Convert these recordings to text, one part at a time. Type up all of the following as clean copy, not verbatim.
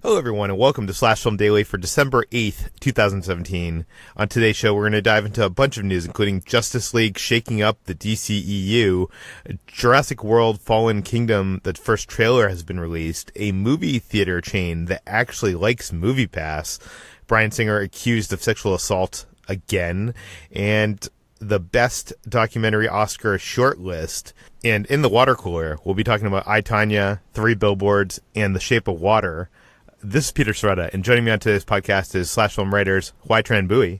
Hello, everyone, and welcome to Slash Film Daily for December 8th, 2017. On today's show, we're going to dive into a bunch of news, including Justice League shaking up the DCEU, Jurassic World Fallen Kingdom, the first trailer has been released, a movie theater chain that actually likes MoviePass, Bryan Singer accused of sexual assault again, and the Best Documentary Oscar shortlist. And in the Watercooler, we'll be talking about I, Tonya, 3 Billboards, and The Shape of Water. This is Peter Sciretta, and joining me on today's podcast is Slash Film writers Hoai-Tran.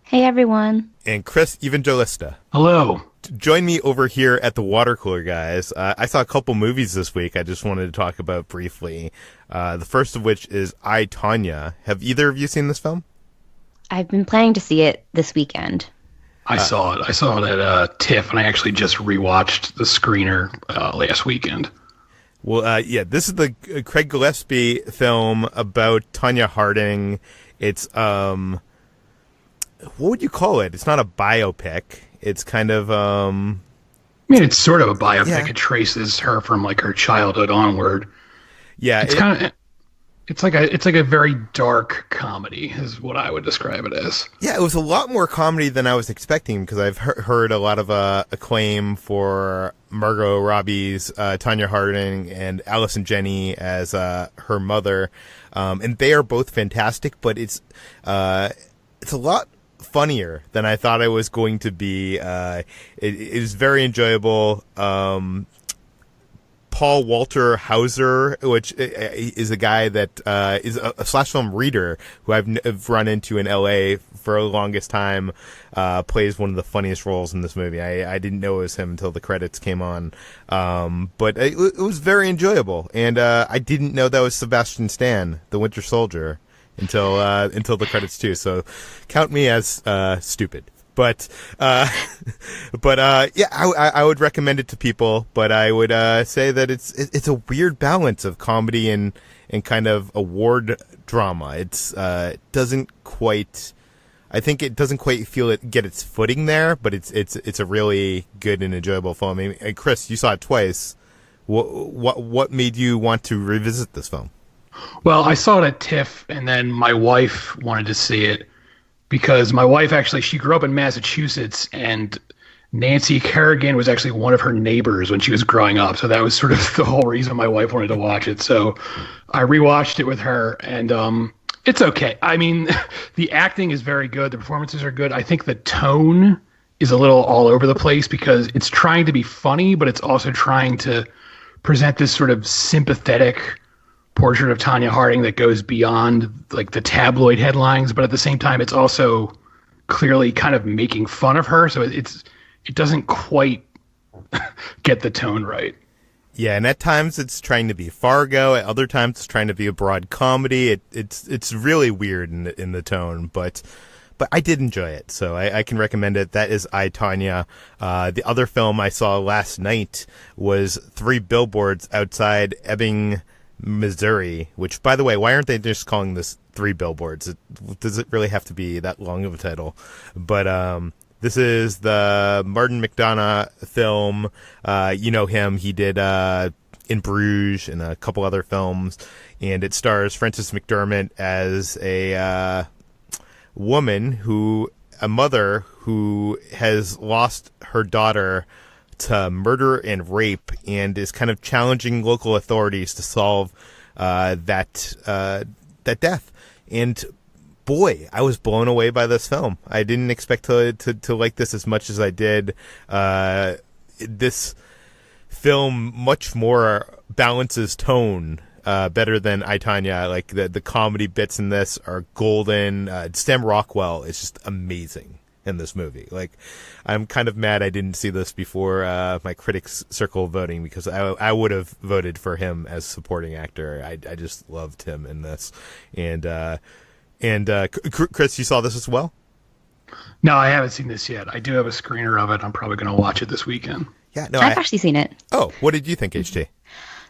Hey, everyone. And Chris Evangelista. Hello. Join me over here at the Watercooler, guys. I saw a couple movies this week I just wanted to talk about briefly. The first of which is I, Tonya. Have either of you seen this film? I've been planning to see it this weekend. I saw it. I saw it at TIFF, and I actually just rewatched the screener last weekend. Well, this is the Craig Gillespie film about Tonya Harding. It's, what would you call it? It's not a biopic. It's kind of, I mean, it's sort of a biopic. Yeah. It traces her from, like, her childhood onward. Yeah. It's like a very dark comedy is what I would describe it as. Yeah, it was a lot more comedy than I was expecting because I've heard a lot of acclaim for Margot Robbie's Tonya Harding and Allison Janney as her mother, and they are both fantastic. But it's a lot funnier than I thought it was going to be. It is very enjoyable. Paul Walter Hauser, which is a guy that is a slash film reader who I've run into in LA for the longest time, plays one of the funniest roles in this movie. I didn't know it was him until the credits came on, but it was very enjoyable. And I didn't know that was Sebastian Stan, the Winter Soldier, until the credits too. So count me as stupid. But I would recommend it to people, but I would say that it's a weird balance of comedy and kind of award drama. I think it doesn't quite get its footing there, but it's a really good and enjoyable film. I mean, Chris, you saw it twice. What made you want to revisit this film? Well, I saw it at TIFF, and then my wife wanted to see it. Because my wife she grew up in Massachusetts, and Nancy Kerrigan was actually one of her neighbors when she was growing up. So that was sort of the whole reason my wife wanted to watch it. So I rewatched it with her, and it's okay. I mean, the acting is very good. The performances are good. I think the tone is a little all over the place because it's trying to be funny, but it's also trying to present this sort of sympathetic portrait of Tonya Harding that goes beyond like the tabloid headlines, but at the same time, it's also clearly kind of making fun of her. So it doesn't quite get the tone right. Yeah, and at times it's trying to be Fargo. At other times it's trying to be a broad comedy. It's really weird in the tone, but I did enjoy it, so I can recommend it. That is I, Tonya. The other film I saw last night was 3 Billboards Outside Ebbing, Missouri, which, by the way, why aren't they just calling this 3 Billboards? Does it really have to be that long of a title? But this is the Martin McDonagh film. You know him. He did In Bruges and a couple other films. And it stars Frances McDormand as a mother who has lost her daughter to murder and rape, and is kind of challenging local authorities to solve that death. And boy, I was blown away by this film. I didn't expect to like this as much as I did. This film much more balances tone better than I, Tonya. Like the comedy bits in this are golden. Sam Rockwell is just amazing in this movie. Like, I'm kind of mad I didn't see this before my critics circle voting, because I would have voted for him as supporting actor. I just loved him in this. And Chris, you saw this as well? No, I haven't seen this yet. I do have a screener of it. I'm probably going to watch it this weekend. Yeah, no, I've actually seen it. Oh, what did you think, HT?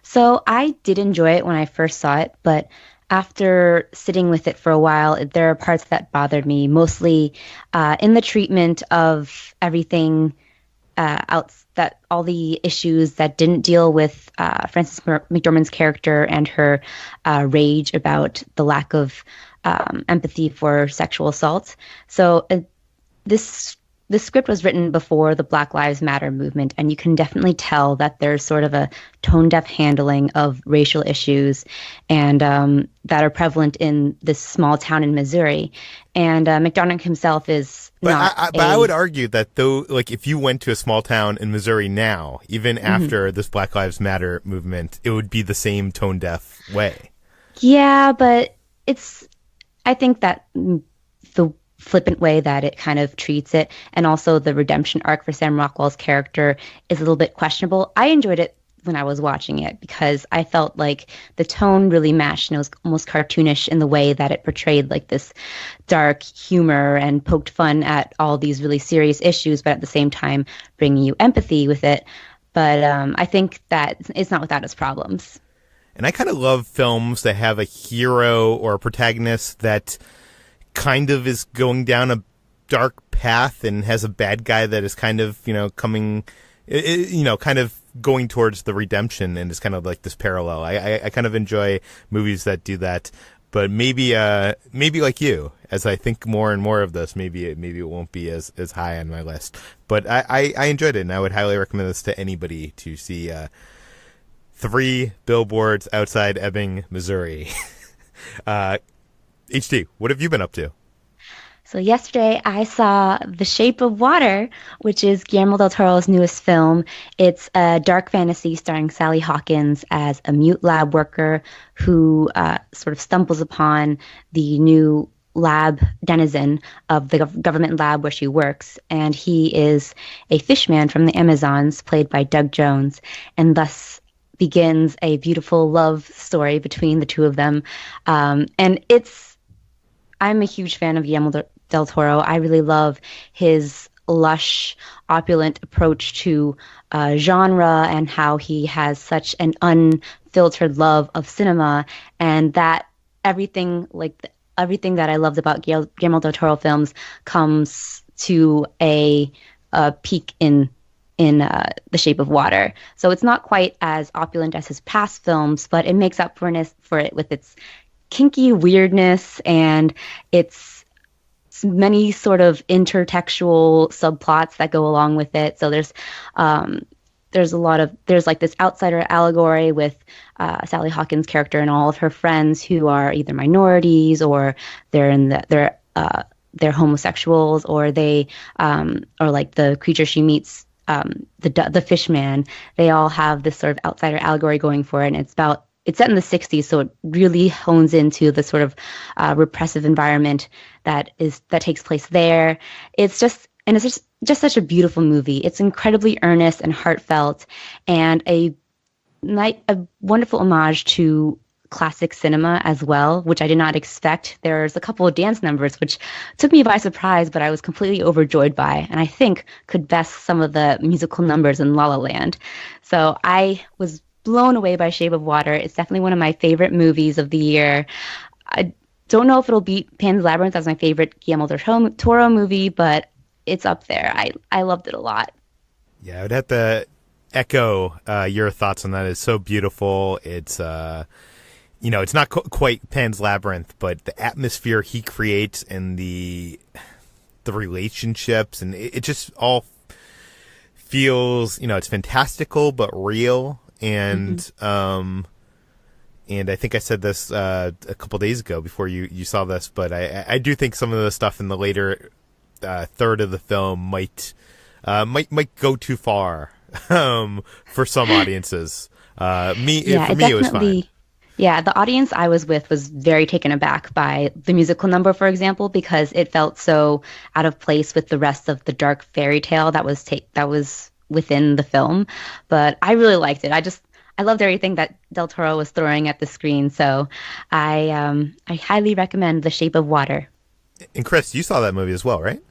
So I did enjoy it when I first saw it, but after sitting with it for a while, there are parts that bothered me, mostly in the treatment of everything that all the issues that didn't deal with Frances McDormand's character and her rage about the lack of empathy for sexual assault. So this script was written before the Black Lives Matter movement, and you can definitely tell that there's sort of a tone-deaf handling of racial issues and that are prevalent in this small town in Missouri. And McDormand himself is But I would argue that though, like if you went to a small town in Missouri now, even after this Black Lives Matter movement, it would be the same tone-deaf way. Yeah, but I think that the flippant way that it kind of treats it, and also the redemption arc for Sam Rockwell's character is a little bit questionable. I enjoyed it when I was watching it because I felt like the tone really matched, and it was almost cartoonish in the way that it portrayed like this dark humor and poked fun at all these really serious issues, but at the same time bringing you empathy with it. But I think that it's not without its problems. And I kind of love films that have a hero or a protagonist that kind of is going down a dark path and has a bad guy that is kind of, coming, kind of going towards the redemption, and it's kind of like this parallel. I kind of enjoy movies that do that, but maybe like you, as I think more and more of this, maybe it won't be as high on my list. But I enjoyed it, and I would highly recommend this to anybody to see 3 Billboards Outside Ebbing, Missouri. HD, what have you been up to? So yesterday I saw The Shape of Water, which is Guillermo del Toro's newest film. It's a dark fantasy starring Sally Hawkins as a mute lab worker who sort of stumbles upon the new lab denizen of the government lab where she works. And he is a fishman from the Amazons, played by Doug Jones, and thus begins a beautiful love story between the two of them. I'm a huge fan of Guillermo del Toro. I really love his lush, opulent approach to genre and how he has such an unfiltered love of cinema, and that everything that I loved about Guillermo del Toro films comes to a peak in The Shape of Water. So it's not quite as opulent as his past films, but it makes up for it with its kinky weirdness and its many sort of intertextual subplots that go along with it. So there's like this outsider allegory with Sally Hawkins' character and all of her friends who are either minorities or they're homosexuals, or they or like the creature she meets, the fish man. They all have this sort of outsider allegory going for it, and it's set in the 60s, so it really hones into the sort of repressive environment that takes place there. It's just such a beautiful movie. It's incredibly earnest and heartfelt, and a wonderful homage to classic cinema as well, which I did not expect. There's a couple of dance numbers which took me by surprise, but I was completely overjoyed by, and I think could best some of the musical numbers in La La Land. So I was blown away by Shape of Water. It's definitely one of my favorite movies of the year. I don't know if it'll beat Pan's Labyrinth as my favorite Guillermo del Toro movie, but it's up there. I loved it a lot. Yeah, I would have to echo your thoughts on that. It's so beautiful. It's it's not quite Pan's Labyrinth, but the atmosphere he creates and the relationships, and it just all feels, it's fantastical but real. And and I think I said this a couple days ago before you saw this, but I do think some of the stuff in the later third of the film might go too far for some audiences. For me it was fine. Yeah, the audience I was with was very taken aback by the musical number, for example, because it felt so out of place with the rest of the dark fairy tale that was within the film. But I really liked it. I loved everything that Del Toro was throwing at the screen. So I highly recommend The Shape of Water. And Chris, you saw that movie as well, right?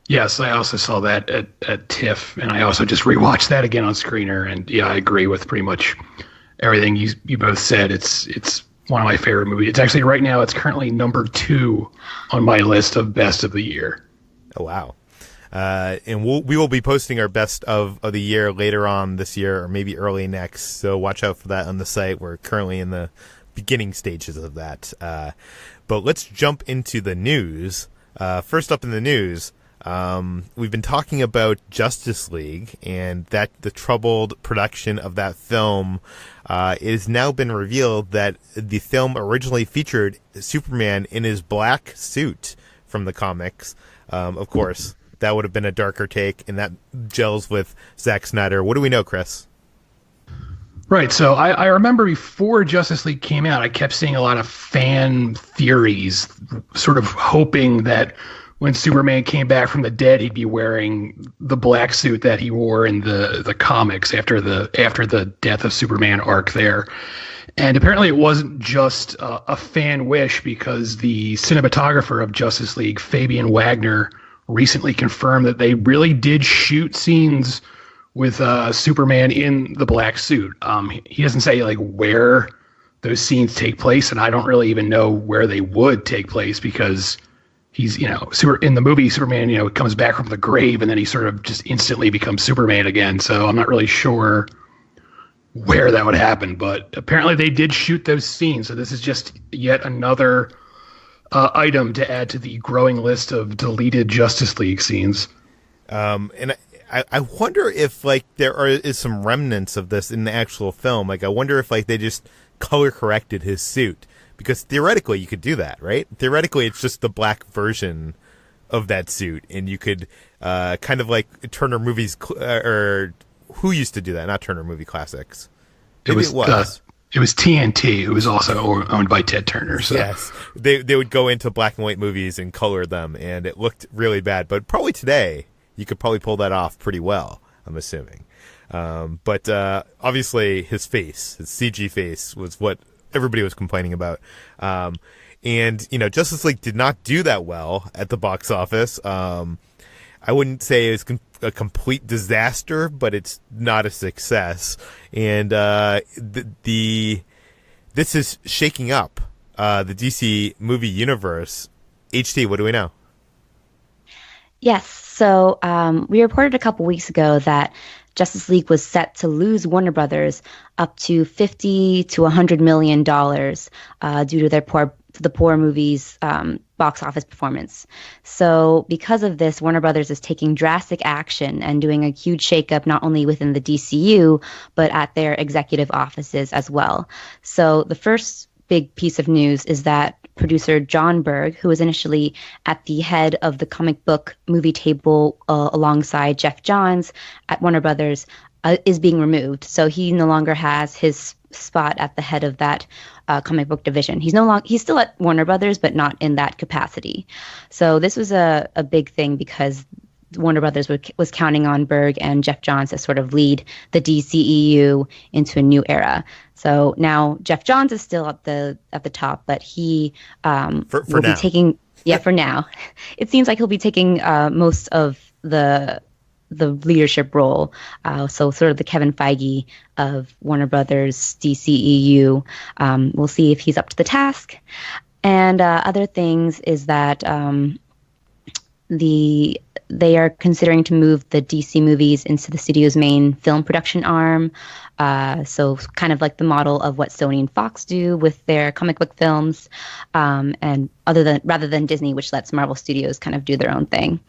Yes, I also saw that at TIFF, and I also just rewatched that again on Screener. And yeah, I agree with pretty much everything you both said. It's one of my favorite movies. It's actually right now, it's currently number 2 on my list of best of the year. Oh, wow. And we will be posting our best of the year later on this year, or maybe early next. So watch out for that on the site. We're currently in the beginning stages of that. But let's jump into the news. First up in the news, we've been talking about Justice League, and that the troubled production of that film. It has now been revealed that the film originally featured Superman in his black suit from the comics. Of course, that would have been a darker take, and that gels with Zack Snyder. What do we know, Chris? Right, so I remember before Justice League came out, I kept seeing a lot of fan theories, sort of hoping that when Superman came back from the dead, he'd be wearing the black suit that he wore in the comics after the Death of Superman arc there. And apparently it wasn't just a fan wish, because the cinematographer of Justice League, Fabian Wagner, recently confirmed that they really did shoot scenes with Superman in the black suit. He doesn't say like where those scenes take place, and I don't really even know where they would take place, because he's, in the movie, Superman, comes back from the grave and then he sort of just instantly becomes Superman again. So I'm not really sure where that would happen, but apparently they did shoot those scenes. So this is just yet another item to add to the growing list of deleted Justice League scenes. And I wonder if there is some remnants of this in the actual film. I wonder if they just color corrected his suit, because theoretically you could do that, right? Theoretically, it's just the black version of that suit, and you could kind of like Turner Movies, or who used to do that? Not Turner Movie Classics. Maybe it was. It was TNT, who was also owned by Ted Turner. So. Yes, they would go into black and white movies and color them, and it looked really bad. But probably today, you could probably pull that off pretty well, I'm assuming. But obviously his face, his CG face, was what everybody was complaining about. And, Justice League did not do that well at the box office. I wouldn't say it's a complete disaster, but it's not a success. And this is shaking up the DC movie universe. HT, what do we know? Yes. So we reported a couple weeks ago that Justice League was set to lose Warner Brothers up to $50 to $100 million due to the poor movie's box office performance. So because of this, Warner Brothers is taking drastic action and doing a huge shakeup not only within the DCU, but at their executive offices as well. So the first big piece of news is that producer John Berg, who was initially at the head of the comic book movie table alongside Jeff Johns at Warner Brothers, is being removed. So he no longer has his spot at the head of that comic book division. He's still at Warner Brothers, but not in that capacity. So this was a big thing, because Warner Brothers was counting on Berg and Jeff Johns to sort of lead the DCEU into a new era. So now Jeff Johns is still at the top, but he will be taking for now. It seems like he'll be taking most of the leadership role. So sort of the Kevin Feige of Warner Brothers DCEU. We'll see if he's up to the task. And other things is that they are considering to move the DC movies into the studio's main film production arm. So kind of like the model of what Sony and Fox do with their comic book films, and rather than Disney, which lets Marvel Studios kind of do their own thing.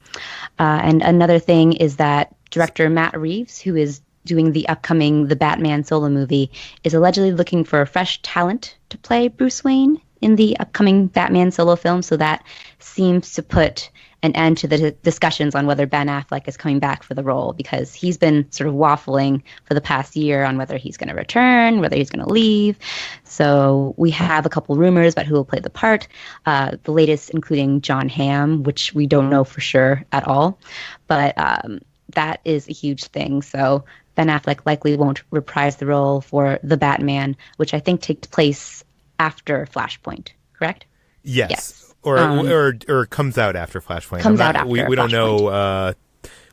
And another thing is that director Matt Reeves, who is doing the upcoming The Batman solo movie, is allegedly looking for fresh talent to play Bruce Wayne in the upcoming Batman solo film. So that seems to put an end to the discussions on whether Ben Affleck is coming back for the role, because he's been sort of waffling for the past year on whether he's going to return, whether he's going to leave. So we have a couple rumors about who will play the part, the latest including John Hamm, which we don't know for sure at all. But that is a huge thing. So Ben Affleck likely won't reprise the role for the Batman, which I think takes place after Flashpoint, correct? Yes. Or comes out after Flashpoint. We don't know.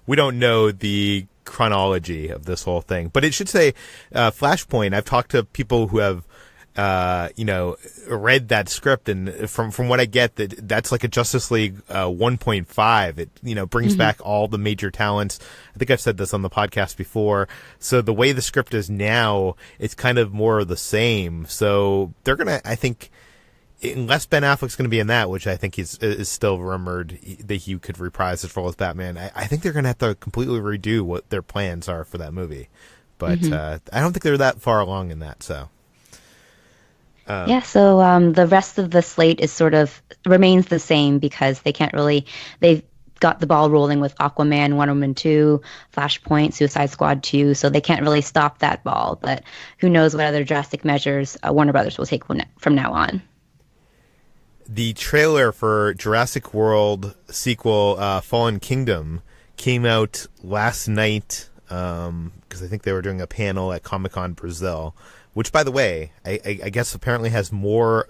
We don't know the chronology of this whole thing, but it should say Flashpoint. I've talked to people who have read that script, and from what I get, that's like a Justice League 1.5. It brings back all the major talents. I think I've said this on the podcast before. So the way the script is now, it's kind of more of the same. So they're gonna, I think, unless Ben Affleck's going to be in that, which I think is still rumored that he could reprise his role as Batman, I think they're going to have to completely redo what their plans are for that movie. But I don't think they're that far along in that. So. So the rest of the slate is sort of remains the same because they've got the ball rolling with Aquaman, Wonder Woman 2, Flashpoint, Suicide Squad 2, so they can't really stop that ball. But who knows what other drastic measures Warner Brothers will take from now on. The trailer for Jurassic World sequel, Fallen Kingdom, came out last night because I think they were doing a panel at Comic-Con Brazil. Which, by the way, I guess apparently has more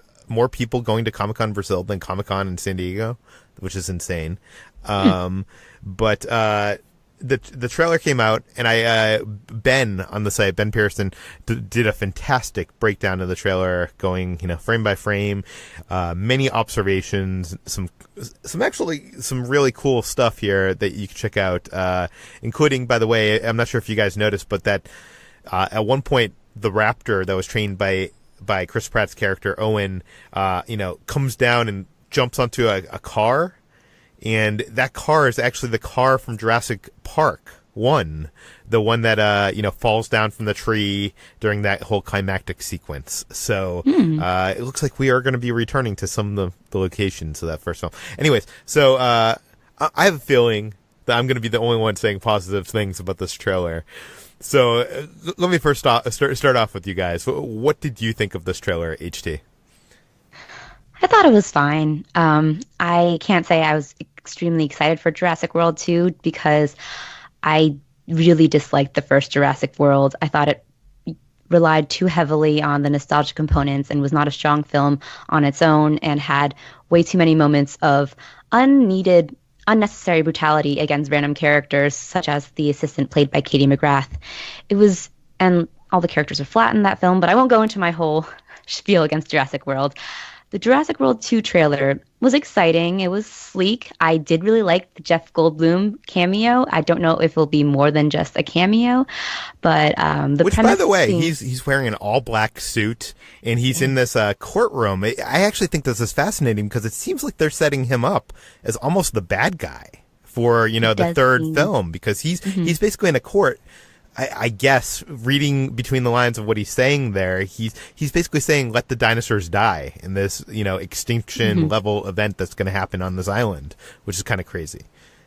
people going to Comic-Con Brazil than Comic-Con in San Diego, which is insane. But the trailer came out, and Ben on the site, Ben Pearson, did a fantastic breakdown of the trailer, going frame by frame, many observations, some really cool stuff here that you can check out, including, by the way, I'm not sure if you guys noticed, but that at one point, the raptor that was trained by Chris Pratt's character Owen, comes down and jumps onto a car, and that car is actually the car from Jurassic Park 1, the one that falls down from the tree during that whole climactic sequence. So it looks like we are going to be returning to some of the locations of that first film. Anyways, so I have a feeling that I'm going to be the only one saying positive things about this trailer. So let me first start off with you guys. What did you think of this trailer, HT? I thought it was fine. I can't say I was extremely excited for Jurassic World 2 because I really disliked the first Jurassic World. I thought it relied too heavily on the nostalgia components and was not a strong film on its own and had way too many moments of unnecessary brutality against random characters, such as the assistant played by Katie McGrath. And all the characters are flat in that film, but I won't go into my whole spiel against Jurassic World. The Jurassic World 2 trailer was exciting. It was sleek. I did really like the Jeff Goldblum cameo. I don't know if it'll be more than just a cameo, but which, by the way, he's wearing an all-black suit, and he's in this courtroom. I actually think this is fascinating because it seems like they're setting him up as almost the bad guy for the third film, because he's basically in a court. I guess, reading between the lines of what he's saying there, he's basically saying, let the dinosaurs die in this, extinction level event that's going to happen on this island, which is kind of crazy.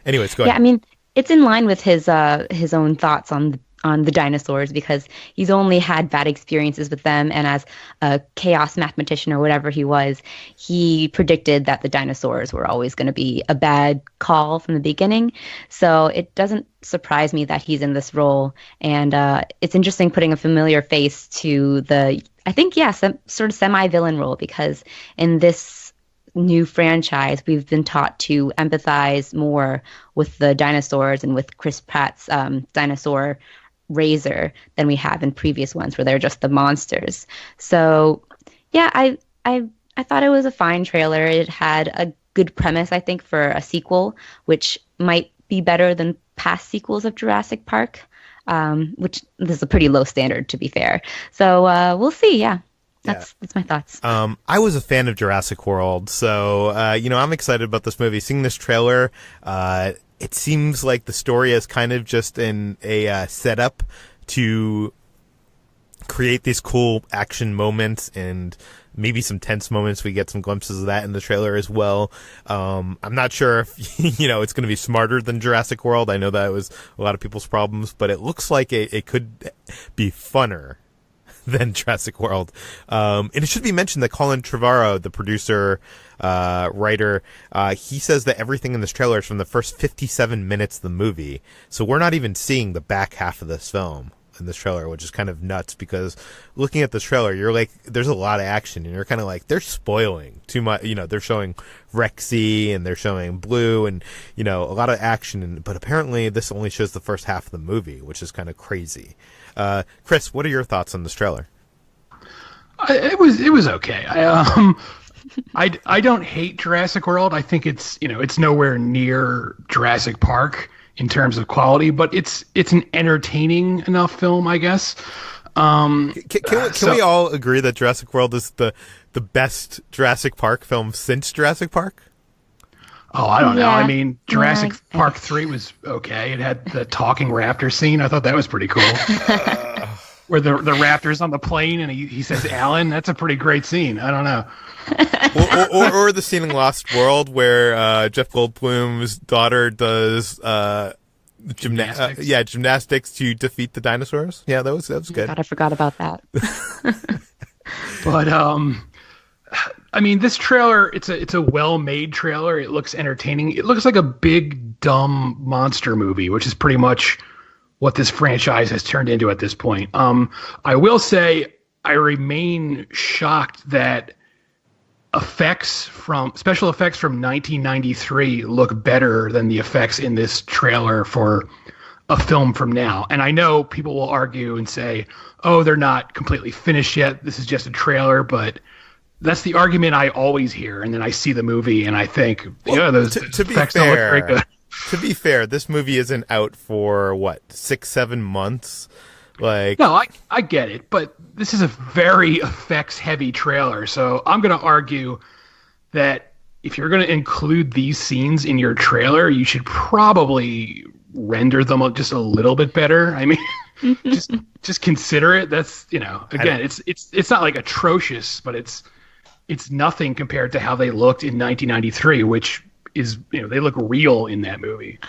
Anyways, go ahead. Yeah, I mean, it's in line with his own thoughts on the dinosaurs, because he's only had bad experiences with them, and as a chaos mathematician or whatever he was, he predicted that the dinosaurs were always going to be a bad call from the beginning. So it doesn't surprise me that he's in this role, and it's interesting putting a familiar face to some sort of semi-villain role, because in this new franchise, we've been taught to empathize more with the dinosaurs and with Chris Pratt's dinosaur Razor than we have in previous ones where they're just the monsters. So yeah, I thought it was a fine trailer. It had a good premise, I think, for a sequel, which might be better than past sequels of Jurassic Park, which this is a pretty low standard, to be fair. So we'll see. Yeah. That's my thoughts. I was a fan of Jurassic World, so I'm excited about this movie. Seeing this trailer, it seems like the story is kind of just in a setup to create these cool action moments and maybe some tense moments. We get some glimpses of that in the trailer as well. I'm not sure if it's going to be smarter than Jurassic World. I know that was a lot of people's problems, but it looks like it could be funner than Jurassic World. And it should be mentioned that Colin Trevorrow, the producer, writer, he says that everything in this trailer is from the first 57 minutes of the movie. So we're not even seeing the back half of this film in this trailer, which is kind of nuts, because looking at this trailer, you're like, there's a lot of action, and you're kind of like, they're spoiling too much. They're showing Rexy and they're showing Blue and, a lot of action. But apparently this only shows the first half of the movie, which is kind of crazy. Chris, what are your thoughts on this trailer? It was okay. I don't hate Jurassic World. I think it's nowhere near Jurassic Park in terms of quality, but it's an entertaining enough film, I guess. Can we all agree that Jurassic World is the best Jurassic Park film since Jurassic Park? Oh, I don't know. I mean, Jurassic Park 3 was okay. It had the talking raptor scene. I thought that was pretty cool. Where the raptor's on the plane and he says Alan. That's a pretty great scene. I don't know. or the scene in Lost World where Jeff Goldblum's daughter does gymnastics to defeat the dinosaurs. Yeah, that was good. God, I forgot about that. But I mean, this trailer, it's a well-made trailer. It looks entertaining. It looks like a big, dumb monster movie, which is pretty much what this franchise has turned into at this point. I will say I remain shocked that special effects from 1993 look better than the effects in this trailer for a film from now. And I know people will argue and say, oh, they're not completely finished yet. This is just a trailer, but that's the argument I always hear, and then I see the movie and I think, those effects don't look very good. To be fair, this movie isn't out for 6-7 months. No, I get it, but this is a very effects-heavy trailer, so I'm going to argue that if you're going to include these scenes in your trailer, you should probably render them just a little bit better. I mean, just consider it. That's again, it's not like atrocious, but it's nothing compared to how they looked in 1993, which is, they look real in that movie.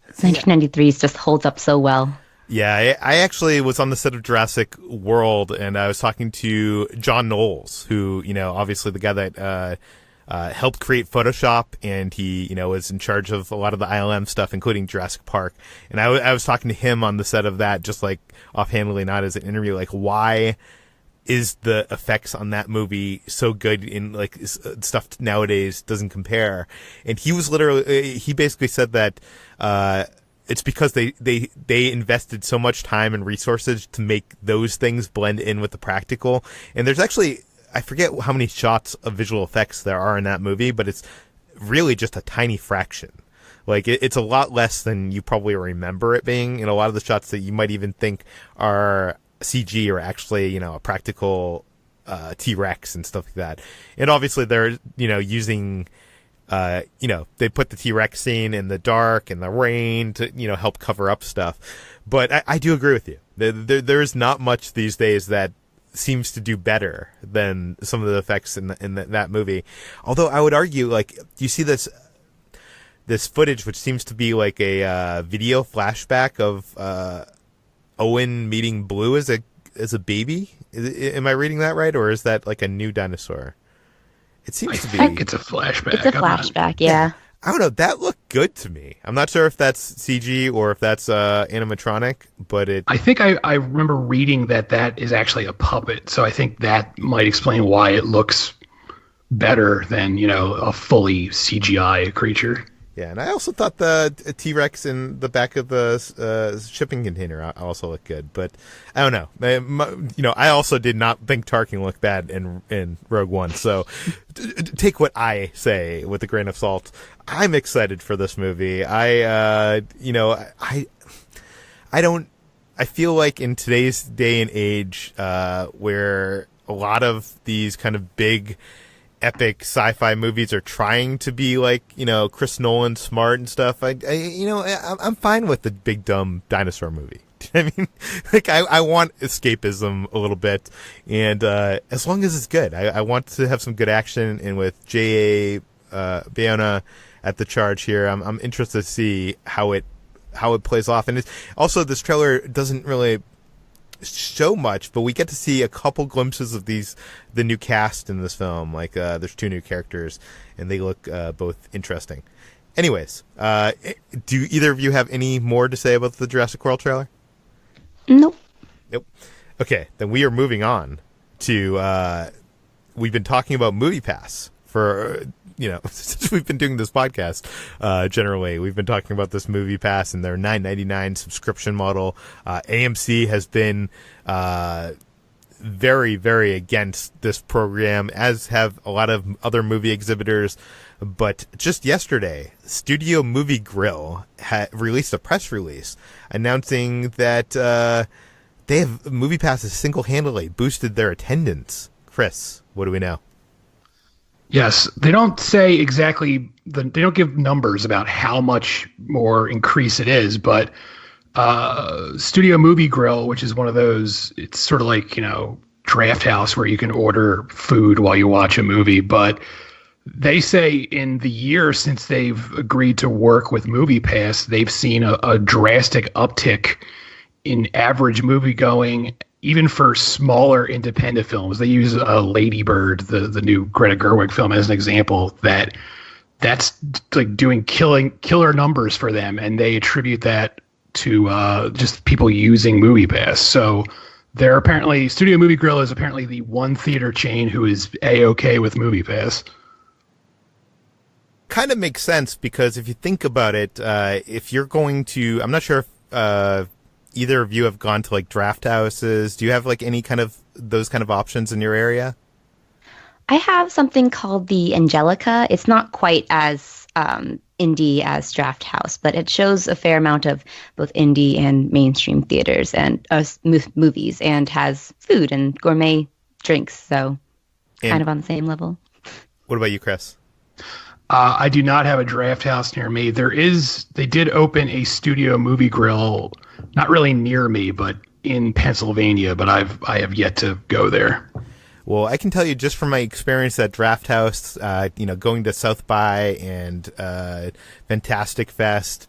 1993 just holds up so well. Yeah, I actually was on the set of Jurassic World, and I was talking to John Knowles, who, obviously the guy that helped create Photoshop, and he, was in charge of a lot of the ILM stuff, including Jurassic Park. And I was talking to him on the set of that, just offhandedly, not as an interview, why is the effects on that movie so good in stuff nowadays doesn't compare. And he was he basically said that it's because they invested so much time and resources to make those things blend in with the practical. And there's actually, I forget how many shots of visual effects there are in that movie, but it's really just a tiny fraction. It's a lot less than you probably remember it being. And a lot of the shots that you might even think are CG are actually, a practical T-Rex and stuff like that. And obviously they're, using, they put the T-Rex scene in the dark and the rain to, help cover up stuff. But I do agree with you. There's not much these days that seems to do better than some of the effects in that movie. Although I would argue, you see this footage, which seems to be a video flashback of Owen meeting Blue as a baby. Am I reading that right, or is that a new dinosaur? It seems to be. I think it's a flashback. It's a flashback, yeah. I don't know. That looked good to me. I'm not sure if that's CG or if that's animatronic, but I think I remember reading that is actually a puppet, so I think that might explain why it looks better than a fully CGI creature. Yeah, and I also thought the T-Rex in the back of the shipping container also looked good, but I don't know. I also did not think Tarkin looked bad in Rogue One, so take what I say with a grain of salt. I'm excited for this movie. I feel like in today's day and age, where a lot of these kind of big epic sci-fi movies are trying to be Chris Nolan smart and stuff. I'm fine with the big dumb dinosaur movie. I mean, I want escapism a little bit, and as long as it's good, I want to have some good action. And with J.A. Bayona at the charge here, I'm interested to see how it plays off. And it's also, this trailer doesn't really show much, but we get to see a couple glimpses of the new cast in this film. There's 2 new characters, and they look both interesting. Anyways, do either of you have any more to say about the Jurassic World trailer? Nope. Okay, then we are moving on to we've been talking about MoviePass for since we've been doing this podcast. Generally, we've been talking about this MoviePass and their $9.99 subscription model. AMC has been very, very against this program, as have a lot of other movie exhibitors. But just yesterday, Studio Movie Grill released a press release announcing that they have MoviePass has single-handedly boosted their attendance. Chris, what do we know? Yes, they don't say exactly, they don't give numbers about how much more increase it is, but Studio Movie Grill, which is one of those, it's sort of like, Draft House where you can order food while you watch a movie, but they say in the year since they've agreed to work with MoviePass, they've seen a drastic uptick in average movie-going, even for smaller independent films. They use Lady Bird, the new Greta Gerwig film, as an example, that's like doing killer numbers for them, and they attribute that to just people using MoviePass. So they're apparently, Studio Movie Grill is apparently the one theater chain who is A-okay with MoviePass. Kind of makes sense, because if you think about it, if you're going to, I'm not sure if either of you have gone to like draft houses. Do you have like any kind of those kind of options in your area? I have something called the Angelica. It's not quite as indie as Draft House, but it shows a fair amount of both indie and mainstream theaters and movies, and has food and gourmet drinks. So kind of on the same level. What about you, Chris? I do not have a Draft House near me. They did open a Studio Movie Grill, not really near me, but in Pennsylvania, but I have yet to go there. Well, I can tell you just from my experience at Draft House, going to South by and Fantastic Fest,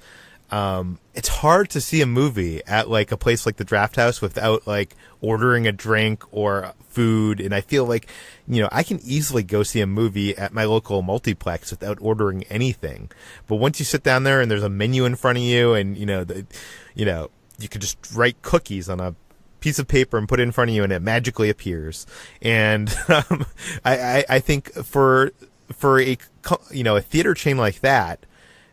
it's hard to see a movie at like a place like the Draft House without like ordering a drink or food. And I feel like, I can easily go see a movie at my local multiplex without ordering anything. But once you sit down there and there's a menu in front of you, and you could just write cookies on a piece of paper and put it in front of you, and it magically appears. And I think for a theater chain like that,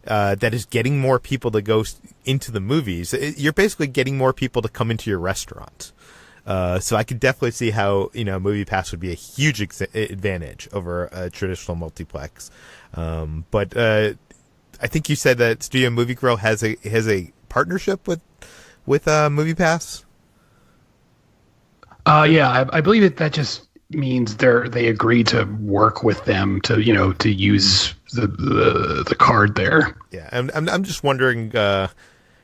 that is getting more people to go into the movies, you're basically getting more people to come into your restaurant. So I could definitely see how MoviePass would be a huge advantage over a traditional multiplex. But I think you said that Studio Movie Grill has a partnership with MoviePass. Yeah, I believe that just means they agreed to work with them to use the card there. Yeah, I'm just wondering.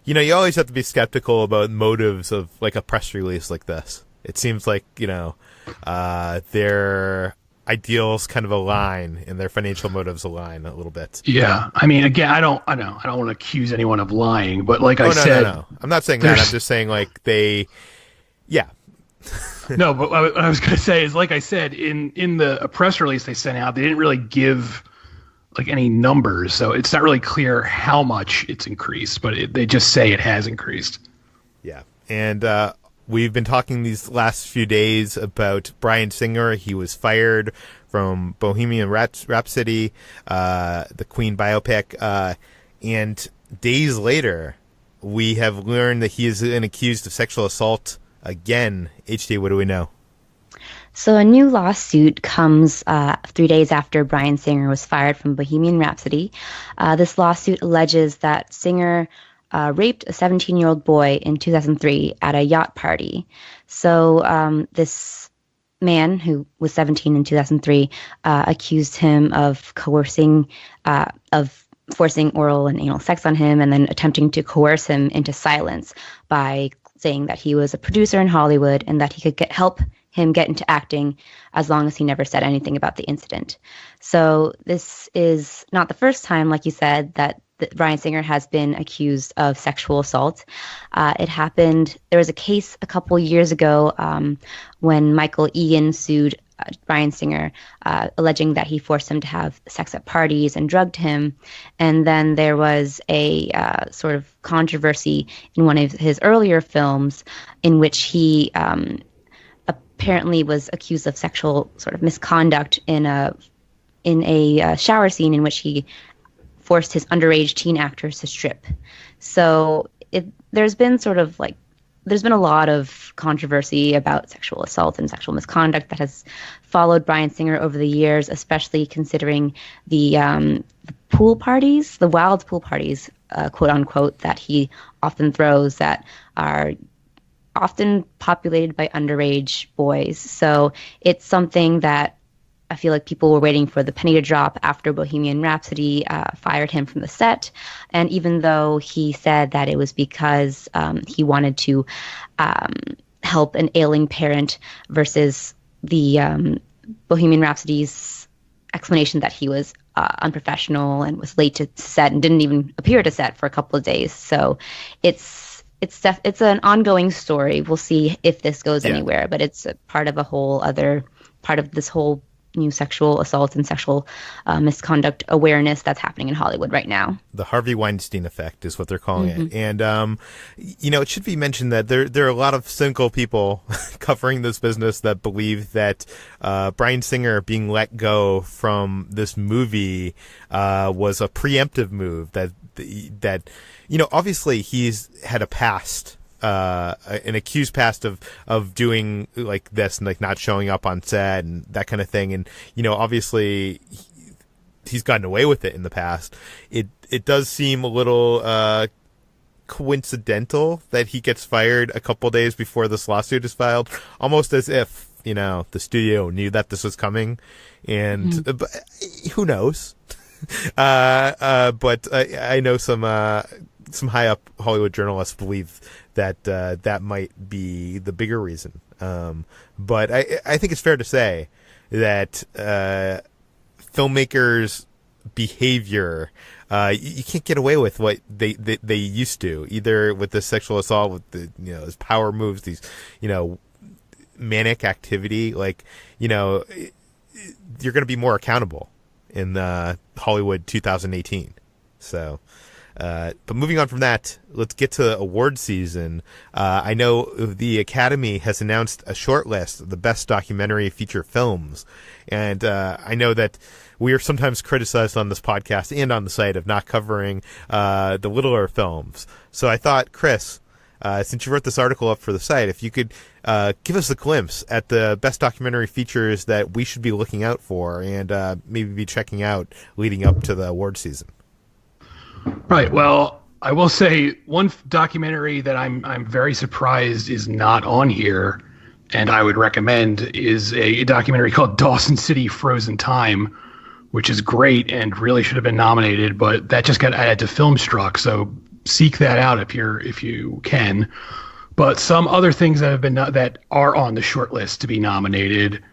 You always have to be skeptical about motives of like a press release like this. It seems like their ideals kind of align and their financial motives align a little bit. Yeah, I mean, again, I don't want to accuse anyone of lying, but like I said, no. I'm not saying that. I'm just saying like they, yeah. No, but what I was going to say is, like I said, in the press release they sent out, they didn't really give like any numbers, so it's not really clear how much it's increased, but they just say it has increased. Yeah, and we've been talking these last few days about Bryan Singer. He was fired from Bohemian Rhapsody, the Queen biopic, and days later, we have learned that he is accused of sexual assault again. HD, what do we know? So a new lawsuit comes 3 days after Bryan Singer was fired from Bohemian Rhapsody. This lawsuit alleges that Singer raped a 17-year-old boy in 2003 at a yacht party. So this man, who was 17 in 2003, accused him of forcing oral and anal sex on him, and then attempting to coerce him into silence by saying that he was a producer in Hollywood and that he could help him get into acting as long as he never said anything about the incident. So this is not the first time, like you said, that Bryan Singer has been accused of sexual assault. It happened, there was a case a couple years ago when Michael Egan sued Bryan Singer, alleging that he forced him to have sex at parties and drugged him. And then there was a sort of controversy in one of his earlier films in which he apparently was accused of sexual sort of misconduct in a shower scene in which he forced his underage teen actors to strip. So there's been sort of like there's been a lot of controversy about sexual assault and sexual misconduct that has followed Bryan Singer over the years, especially considering the pool parties, the wild pool parties, quote unquote, that he often throws that are often populated by underage boys. So it's something that I feel like people were waiting for the penny to drop after Bohemian Rhapsody fired him from the set. And even though he said that it was because he wanted to help an ailing parent versus the Bohemian Rhapsody's explanation that he was unprofessional and was late to set and didn't even appear to set for a couple of days. So it's an ongoing story. We'll see if this goes anywhere, but it's a part of a whole other part of this whole sexual assault and sexual misconduct awareness that's happening in Hollywood right now. The Harvey Weinstein effect is what they're calling it. And, it should be mentioned that there are a lot of cynical people covering this business that believe that Bryan Singer being let go from this movie was a preemptive move, that obviously he's had a past, an accused past of doing like this and like not showing up on set and that kind of thing. And, obviously he's gotten away with it in the past. It does seem a little, coincidental that he gets fired a couple days before this lawsuit is filed, almost as if, the studio knew that this was coming. And but who knows? But I know some high up Hollywood journalists believe that that might be the bigger reason. But I think it's fair to say that filmmakers' behavior, you can't get away with what they used to, either with the sexual assault, with the his power moves, these manic activity. Like you're going to be more accountable in Hollywood 2018. So. But moving on from that, let's get to award season. I know the Academy has announced a shortlist of the best documentary feature films. And I know that we are sometimes criticized on this podcast and on the site of not covering the littler films. So I thought, Chris, since you wrote this article up for the site, if you could give us a glimpse at the best documentary features that we should be looking out for and maybe be checking out leading up to the award season. Right. Well, I will say one documentary that I'm very surprised is not on here, and I would recommend, is a documentary called Dawson City Frozen Time, which is great and really should have been nominated, but that just got added to Filmstruck, so seek that out if you can. But some other things that are on the short list to be nominated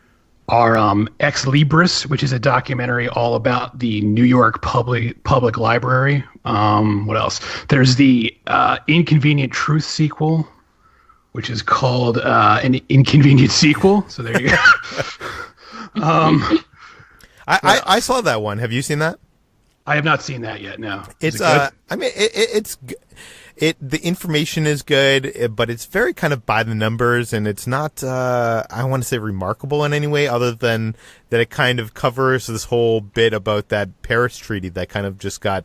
are Ex Libris, which is a documentary all about the New York Public Library. What else? There's the Inconvenient Truth sequel, which is called An Inconvenient Sequel. So there you go. I saw that one. Have you seen that? I have not seen that yet. No. It's the information is good, but it's very kind of by the numbers, and it's not, I want to say remarkable in any way, other than that it kind of covers this whole bit about that Paris Treaty that kind of just got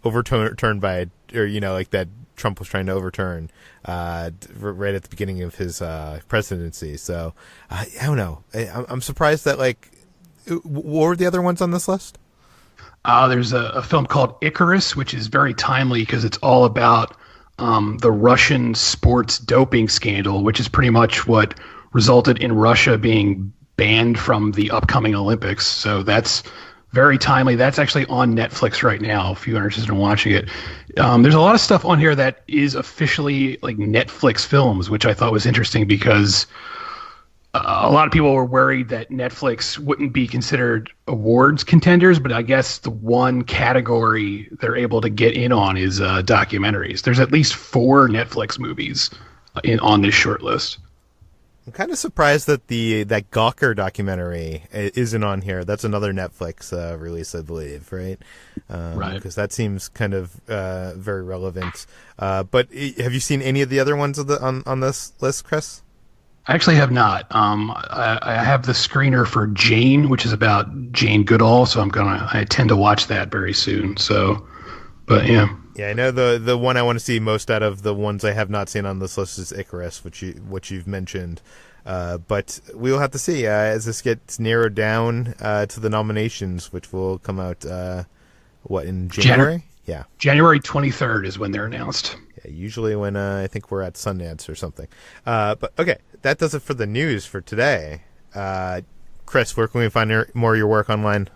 overturned by, or, like that Trump was trying to overturn, right at the beginning of his, presidency. So, I don't know. I'm surprised that, what were the other ones on this list? There's a film called Icarus, which is very timely because it's all about the Russian sports doping scandal, which is pretty much what resulted in Russia being banned from the upcoming Olympics. So that's very timely. That's actually on Netflix right now, if you're interested in watching it. There's a lot of stuff on here that is officially like Netflix films, which I thought was interesting because a lot of people were worried that Netflix wouldn't be considered awards contenders, but I guess the one category they're able to get in on is documentaries. There's at least 4 Netflix movies on this short list. I'm kind of surprised that that Gawker documentary isn't on here. That's another Netflix release, I believe, right? Right. Because that seems kind of very relevant. But have you seen any of the other ones on this list, Chris? I actually have not. I have the screener for Jane, which is about Jane Goodall, so I tend to watch that very soon. So, but yeah. Yeah, I know the one I want to see most out of the ones I have not seen on this list is Icarus, which you've mentioned. But we will have to see as this gets narrowed down to the nominations, which will come out in January? Yeah, January 23rd is when they're announced. Yeah, usually when I think we're at Sundance or something. But okay, that does it for the news for today. Chris, where can we find more of your work online?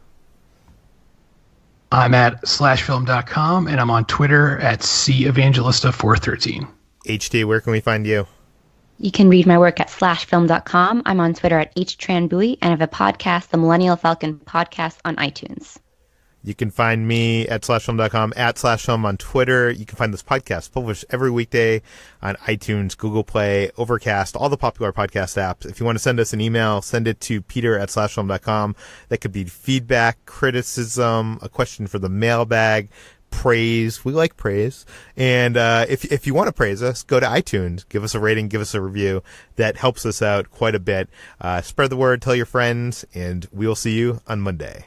I'm at /film.com, and I'm on Twitter at Evangelista413. HD, where can we find you? You can read my work at /film.com. I'm on Twitter at HTranBui, and I have a podcast, the Millennial Falcon Podcast, on iTunes. You can find me at /film.com, at /film on Twitter. You can find this podcast published every weekday on iTunes, Google Play, Overcast, all the popular podcast apps. If you want to send us an email, send it to peter at /film.com. That could be feedback, criticism, a question for the mailbag, praise. We like praise. And if you want to praise us, go to iTunes, give us a rating, give us a review. That helps us out quite a bit. Spread the word, tell your friends, and we will see you on Monday.